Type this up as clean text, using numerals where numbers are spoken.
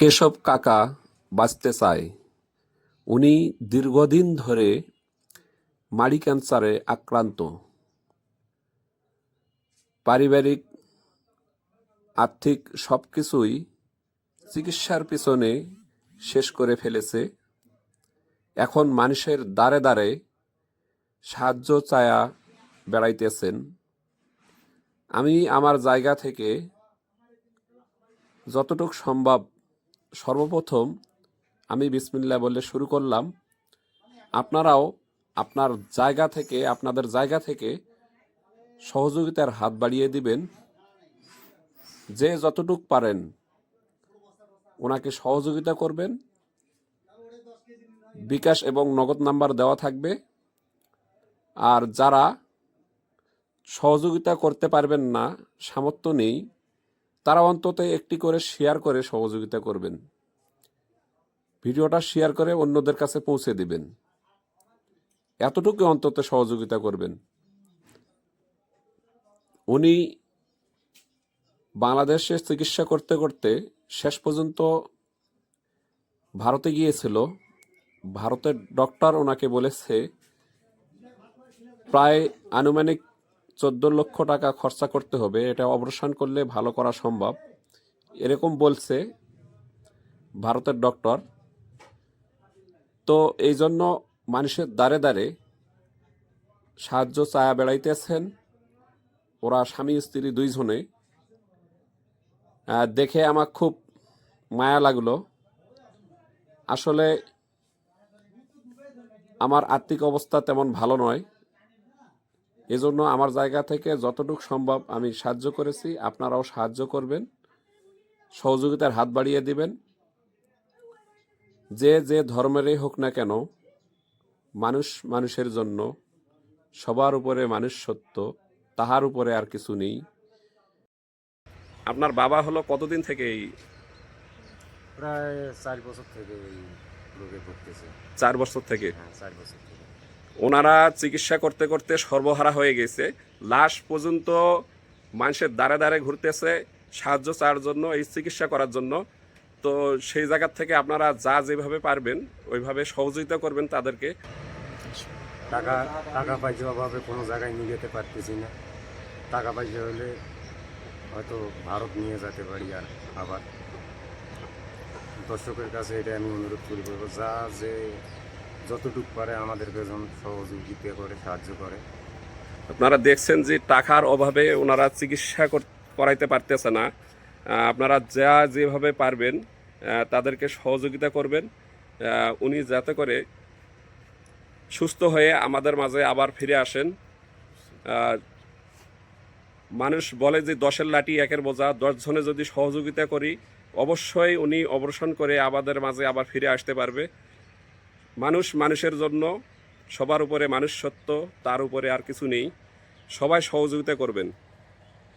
কেশব কাকা বাঁচতে চায়। উনি দীর্ঘদিন ধরে মাড়ি ক্যান্সারে আক্রান্ত। পারিবারিক আর্থিক সবকিছুই চিকিৎসার পিছনে শেষ করে ফেলেছে। এখন মানুষের দ্বারে দ্বারে সাহায্য চায়া বেড়াইতেছেন। আমি আমার জায়গা থেকে যতটুকু সম্ভব সর্বপ্রথম আমি বিসমিল্লাহ বলে শুরু করলাম। আপনারাও আপনাদের জায়গা থেকে সহযোগিতার হাত বাড়িয়ে দিবেন। যে যতটুক পারেন ওনাকে সহযোগিতা করবেন। বিকাশ এবং নগদ নাম্বার দেওয়া থাকবে। আর যারা সহযোগিতা করতে পারবেন না, সামর্থ্য নেই, তারা অন্তত একটি করে শেয়ার করে সহযোগিতা করবেন। ভিডিওটা শেয়ার করে অন্যদের কাছে পৌঁছে দিবেন। এতটুকু অন্তত সহযোগিতা করবেন। উনি বাংলাদেশে চিকিৎসা করতে করতে শেষ পর্যন্ত ভারতে গিয়েছিল। ভারতের ডক্টর ওনাকে বলেছে প্রায় আনুমানিক 14 লক্ষ টাকা খরচা করতে হবে, এটা অপারেশন করলে ভালো করা সম্ভব, এরকম বলছে ভারতের ডক্টর। তো এই জন্য মানুষের দ্বারে দ্বারে সাহায্য চায়া বেড়াইতেছেন ওরা স্বামী স্ত্রী দুইজনে। দেখে আমার খুব মায়া লাগলো। আসলে আমার আর্থিক অবস্থা তেমন ভালো নয়, এজন্য আমার জায়গা থেকে যতটুকু সম্ভব আমি সাহায্য করেছি। আপনারাও সাহায্য করবেন, সহযোগিতার হাত বাড়িয়ে দিবেন। যে যে ধর্মেরই হোক না কেন, মানুষ মানুষের জন্য, সবার উপরে মানুষ সত্য, তাহার উপরে আর কিছু নেই। আপনার বাবা হলো কতদিন থেকে এই? প্রায় 4 বছর থেকে এই রোগে ভুগতেছে। 4 বছর থেকে। হ্যাঁ, 4 বছর থেকে। ওনারা চিকিৎসা করতে করতে সর্বহারা হয়ে গেছে। লাশ পর্যন্ত মানুষের দ্বারে দ্বারে ঘুরতেছে সাহায্য চাওয়ার জন্য, এই চিকিৎসা করার জন্য। তো সেই জায়গা থেকে আপনারা যা যেভাবে পারবেন ওইভাবে সহযোগিতা করবেন তাদেরকে। টাকা টাকা পয়সা অভাবে কোনো জায়গায় নিয়ে যেতে পারতেছি না। টাকা পয়সা হলে হয়তো ভারত নিয়ে যেতে পারি। আর আবার দর্শকের কাছে এটা আমি অনুরোধ করব, যে যতটুকু পারে আমাদের পেছন সহযোগিতা করে, সাহায্য করে। আপনারা দেখছেন যে টাকার অভাবে ওনারা চিকিৎসা করাইতে পারতেছে না। আপনারা যা যেভাবে পারবেন তাদেরকে সহযোগিতা করবেন, উনি যাতে করে সুস্থ হয়ে আমাদের মাঝে আবার ফিরে আসেন। মানুষ বলে যে 10-এর লাঠি 1-এর বোঝা, 10 জনে যদি সহযোগিতা করি অবশ্যই উনি অপারেশন করে আমাদের মাঝে আবার ফিরে আসতে পারবে। মানুষ মানুষের জন্য, সবার উপরে মানুষ সত্য, তার উপরে আর কিছু নেই। সবাই সহযোগিতা করবেন।